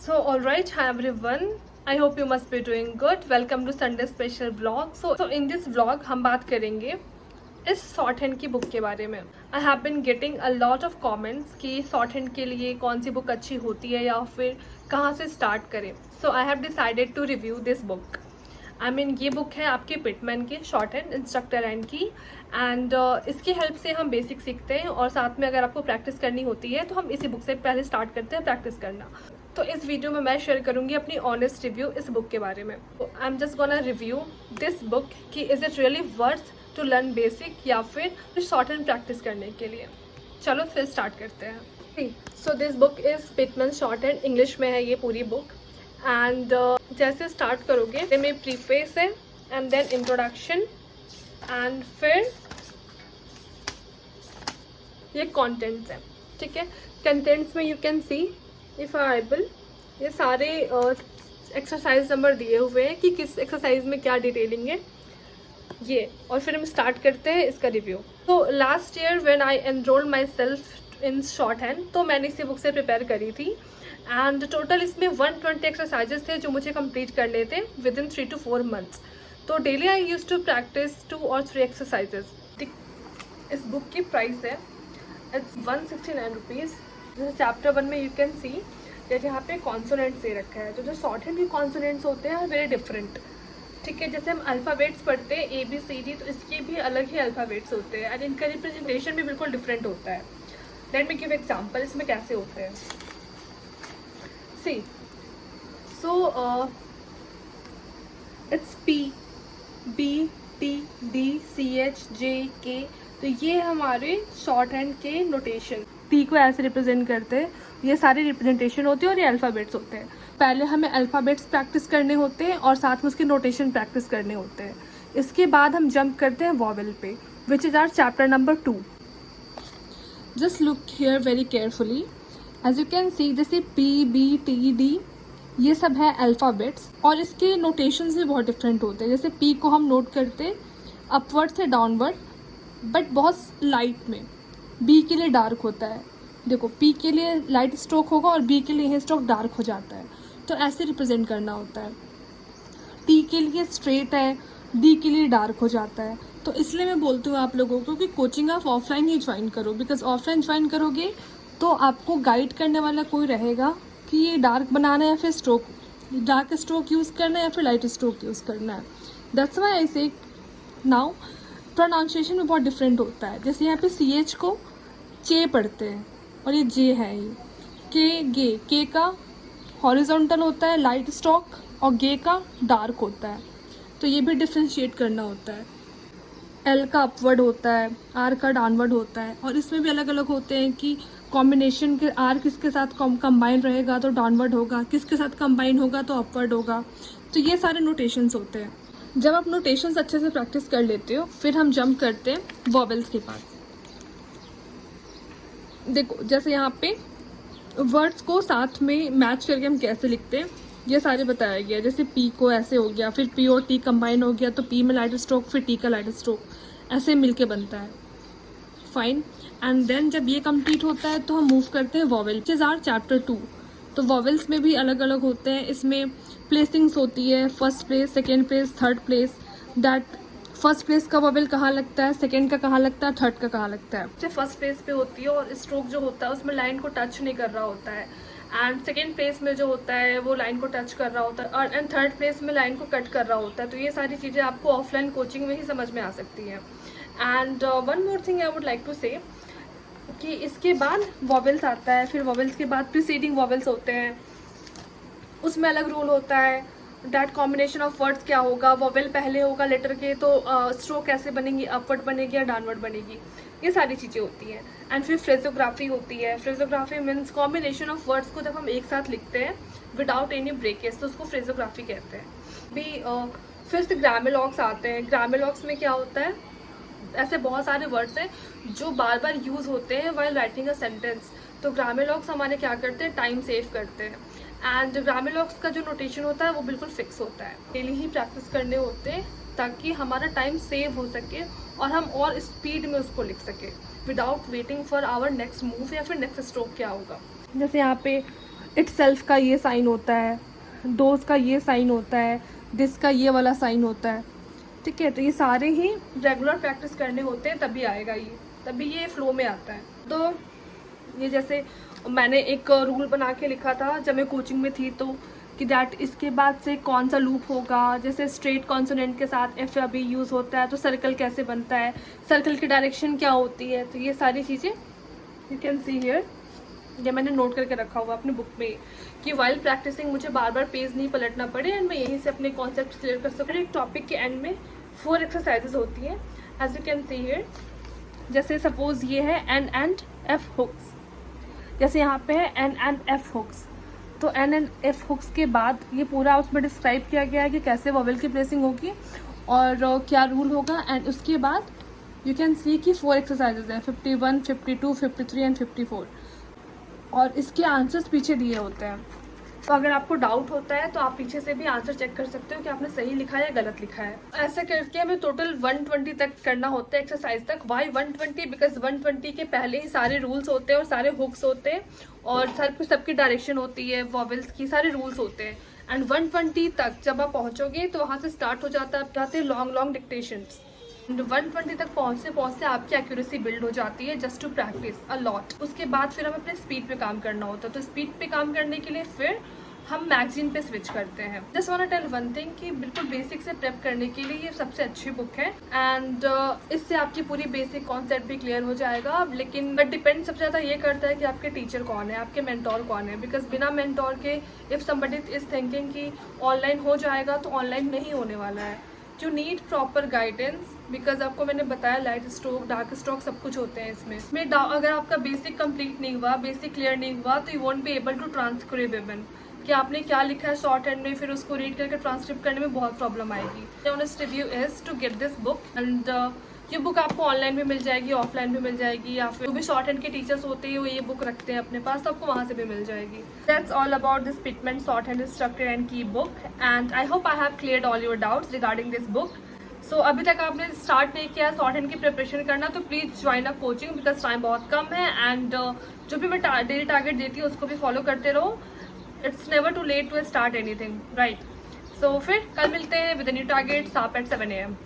So alright, hi everyone. I hope you must be doing good. Welcome to Sunday special vlog. So in this vlog हम बात करेंगे इस short hand की book के बारे में. I have been getting a lot of comments कि short hand के लिए कौन सी बुक अच्छी होती है या फिर कहाँ से स्टार्ट करें. So I have decided to review this book. ये बुक है आपके पिटमैन की शॉर्ट हैंड इंस्ट्रक्टर हैंड की. एंड इसकी हेल्प से हम बेसिक सीखते हैं और साथ में अगर आपको प्रैक्टिस करनी होती है तो हम इसी बुक से पहले स्टार्ट करते हैं प्रैक्टिस करना. तो इस वीडियो में मैं शेयर करूंगी अपनी ऑनेस्ट रिव्यू इस बुक के बारे में. I am just gonna review this book कि is it really worth to learn basic या फिर शॉर्ट हैंड प्रैक्टिस करने के लिए. चलो फिर स्टार्ट करते हैं. So this book is Pitman short hand. English में है ये पूरी बुक. एंड जैसे स्टार्ट करोगे में प्रीफेस है एंड देन इंट्रोडक्शन एंड फिर ये कंटेंट्स है. ठीक है, कंटेंट्स में you can see if able ये सारे एक्सरसाइज नंबर दिए हुए हैं कि किस एक्सरसाइज में क्या डिटेलिंग है ये. और फिर हम स्टार्ट करते हैं इसका रिव्यू. तो last year when I enrolled my self in short hand तो मैंने इसी बुक से प्रिपेयर करी थी. एंड टोटल इसमें 120 एक्सरसाइजेस थे जो मुझे कंप्लीट करने थे विद इन 3 to 4 months. तो daily I use to practice 2 or 3 exercises. इस बुक की प्राइस है इट्स 169 रुपीज़. जैसे चैप्टर 1 में यू कैन सी जैसे यहाँ पे कॉन्सोनेंट्स दे रखा है. तो जो शॉर्ट हैंड के कॉन्सोनेंट्स होते हैं वेरी डिफरेंट. ठीक है, जैसे हम अल्फ़ाबेट्स पढ़ते हैं ABCD तो इसके भी अलग ही अल्फ़ाबेट्स होते हैं एंड इनका रिप्रेजेंटेशन भी बिल्कुल डिफरेंट होता है. लेट मी गिव एग्जाम्पल इसमें कैसे होते हैं. सी सो इट्स PBTDCHJK. तो ये हमारे शॉर्ट हैंड के नोटेशन. P को ऐसे रिप्रेजेंट करते हैं. ये सारे रिप्रेजेंटेशन होते हैं और ये अल्फ़ाबेट्स होते हैं. पहले हमें अल्फ़ाबेट्स प्रैक्टिस करने होते हैं और साथ में उसके नोटेशन प्रैक्टिस करने होते हैं. इसके बाद हम जंप करते हैं वॉवेल पे which is our chapter number 2. Just look here very carefully. As you can see जैसे PBTD ये सब है अल्फ़ाबेट्स और इसके नोटेशंस भी बहुत डिफरेंट होते हैं. जैसे P को हम नोट करते अपवर्ड से डाउनवर्ड बट बहुत लाइट में. B के लिए डार्क होता है. देखो P के लिए लाइट स्ट्रोक होगा और B के लिए यह स्ट्रोक डार्क हो जाता है. तो ऐसे रिप्रेजेंट करना होता है. T के लिए स्ट्रेट है, D के लिए डार्क हो जाता है. तो इसलिए मैं बोलती हूँ आप लोगों को कि कोचिंग आप ऑफलाइन ही ज्वाइन करो. बिकॉज ऑफलाइन ज्वाइन करोगे तो आपको गाइड करने वाला कोई रहेगा कि ये डार्क बनाना है या फिर स्ट्रोक डार्क स्ट्रोक यूज़ करना है या फिर लाइट स्ट्रोक यूज़ करना है. दैट्स व्हाई आई से नाउ प्रोनाउंसिएशन में बहुत डिफरेंट होता है. जैसे यहाँ पे CH को चे पढ़ते हैं और ये J है. ये के का हॉरिजॉन्टल होता है लाइट स्ट्रोक और गे का डार्क होता है. तो ये भी डिफ्रेंशिएट करना होता है. L का अपवर्ड होता है, R का डाउनवर्ड होता है. और इसमें भी अलग अलग होते हैं कि कॉम्बिनेशन के R किसके साथ कंबाइन रहेगा तो डाउनवर्ड होगा, किसके साथ कंबाइन होगा तो अपवर्ड होगा. तो ये सारे नोटेशंस होते हैं. जब आप नोटेशंस अच्छे से प्रैक्टिस कर लेते हो फिर हम जंप करते हैं वॉवेल्स के पास. देखो जैसे यहाँ पे वर्ड्स को साथ में मैच करके हम कैसे लिखते हैं ये सारे बताया गया. जैसे P को ऐसे हो गया, फिर P और T कंबाइन हो गया तो P में लाइट स्ट्रोक फिर T का लाइट स्ट्रोक ऐसे मिलके बनता है. फाइन. एंड देन जब ये कंप्लीट होता है तो हम मूव करते हैं vowel which is our chapter 2. तो वॉवेल्स में भी अलग अलग होते हैं. इसमें प्लेसिंग्स होती है, first place, second place, third place. That first place का वॉवेल कहाँ लगता है, सेकेंड का कहाँ लगता है, थर्ड का कहाँ लगता है. जैसे फर्स्ट प्लेस पे होती है और स्ट्रोक जो होता है उसमें लाइन को टच नहीं कर रहा होता है. एंड सेकेंड प्लेस में जो होता है वो लाइन को टच कर रहा होता है और एंड थर्ड प्लेस में लाइन को कट कर रहा होता है. तो ये सारी चीज़ें आपको ऑफलाइन कोचिंग में ही समझ में आ सकती हैं. And one more thing I would like to say कि इसके बाद वॉवेल्स आता है. फिर वॉवेल्स के बाद प्रीसीडिंग वॉवेल्स होते हैं. उसमें अलग रूल होता है. डैट कॉम्बिनेशन ऑफ वर्ड्स क्या होगा, वॉवेल पहले होगा लेटर के तो स्ट्रोक कैसे बनेगी, अपवर्ड बनेगी या डाउनवर्ड बनेगी. ये सारी चीज़ें होती हैं. एंड फिर फ्रेजोग्राफी होती है. फ्रेजोग्राफी मीन्स कॉम्बिनेशन ऑफ वर्ड्स को जब हम एक साथ लिखते हैं विदाउट एनी ब्रेकेज तो उसको फ्रेजोग्राफी कहते हैं. फिर से ग्रामेलॉग्स आते हैं. ग्रामेलॉग्स में क्या होता है, ऐसे बहुत सारे वर्ड्स हैं जो बार बार यूज़ होते हैं वाइल राइटिंग अ सेंटेंस. तो ग्रामेलॉग्स हमारे क्या करते हैं, टाइम सेव करते हैं. एंड ग्रामेलॉग्स का जो नोटेशन होता है वो बिल्कुल फिक्स होता है. डेली ही प्रैक्टिस करने होते हैं ताकि हमारा टाइम सेव हो सके और हम और स्पीड में उसको लिख सके without waiting for our next move या फिर नेक्स्ट स्ट्रोक क्या होगा. जैसे यहाँ पे इटसेल्फ का ये साइन होता है, दोज का ये साइन होता है, दिस का ये वाला साइन होता है, ठीक है। तो ये सारे ही रेगुलर प्रैक्टिस करने होते हैं, तभी आएगा ये, तभी ये फ्लो में आता है। तो ये जैसे मैंने एक रूल बना के लिखा था जब मैं कोचिंग में थी, तो कि दैट इसके बाद से कौन सा लूप होगा, जैसे स्ट्रेट कॉन्सोनेंट के साथ एफ या बी यूज़ होता है तो सर्कल कैसे बनता है, सर्कल की डायरेक्शन क्या होती है। तो ये सारी चीज़ें यू कैन सी हियर, ये मैंने नोट करके रखा हुआ अपने बुक में कि वाइल प्रैक्टिसिंग मुझे बार बार पेज नहीं पलटना पड़े एंड मैं यहीं से अपने कॉन्सेप्ट क्लियर कर सकूँ। एक टॉपिक के एंड में 4 एक्सरसाइजेज होती हैं as you can see here. जैसे सपोज ये है एन एंड एफ हुक्स, जैसे यहाँ पे है एन एंड एफ हुक्स, तो एन एंड एफ हुक्स के बाद ये पूरा उसमें डिस्क्राइब किया गया है कि कैसे वॉवेल की प्लेसिंग होगी और क्या रूल होगा। एंड उसके बाद यू कैन सी कि 4 एक्सरसाइजेज हैं, 51, 52, 53 एंड 54, और इसके आंसर्स पीछे दिए होते हैं। तो अगर आपको डाउट होता है तो आप पीछे से भी आंसर चेक कर सकते हो कि आपने सही लिखा है या गलत लिखा है। ऐसा करके हमें टोटल 120 तक करना होता है एक्सरसाइज तक। वाई 120? बिकॉज 120 के पहले ही सारे रूल्स होते हैं और सारे हुक्स होते हैं और सबकी डायरेक्शन होती है, वॉवेल्स की सारे रूल्स होते हैं। एंड 120 तक जब आप पहुंचोगे तो वहाँ से स्टार्ट हो जाता है आप जाते हैं लॉन्ग डिक्टेशंस। 120 तक पहुँचते आपकी एक्यूरेसी बिल्ड हो जाती है just to practice a lot. उसके बाद फिर हमें अपने स्पीड पे काम करना होता है। तो स्पीड पे काम करने के लिए फिर हम मैगजीन पे स्विच करते हैं। Just want tell one thing कि बिल्कुल बेसिक से प्रेप करने के लिए ये सबसे अच्छी बुक है एंड इससे आपकी पूरी बेसिक कॉन्सेप्ट भी क्लियर हो जाएगा। लेकिन बट डिपेंड सबसे ज़्यादा ये करता है कि आपके टीचर कौन है, आपके मेंटोर कौन है। बिकॉज बिना मेंटोर के इफ़ समबडी इज थिंकिंग कि ऑनलाइन हो जाएगा तो ऑनलाइन नहीं होने वाला है। You need proper guidance because आपको मैंने बताया लाइट स्ट्रोक, डार्क स्ट्रोक सब कुछ होते हैं इसमें। अगर आपका बेसिक कंप्लीट नहीं हुआ, बेसिक क्लियर नहीं हुआ तो you won't be able to transcribe even कि आपने क्या लिखा है शॉर्ट हैंड में, फिर उसको रीड करके ट्रांसक्रिप्ट करने में बहुत प्रॉब्लम आएगी। Honest review is to get this book and ये बुक आपको ऑनलाइन भी मिल जाएगी, ऑफलाइन भी मिल जाएगी, या फिर जो भी शॉर्ट हैंड के टीचर्स होते हैं वो ये बुक रखते हैं अपने पास तो आपको वहाँ से भी मिल जाएगी। That's all about this Pitman shorthand structure and की book and I hope I have cleared all your doubts regarding this book. So अभी तक आपने स्टार्ट नहीं किया शॉर्ट हैंड की प्रिपरेशन करना तो please join a coaching because time बहुत कम है एंड जो भी मैं डेली टारगेट देती हूँ उसको भी फॉलो करते रहो। It's never too late to start anything, right. So फिर कल मिलते हैं with new target sharp at 7 AM।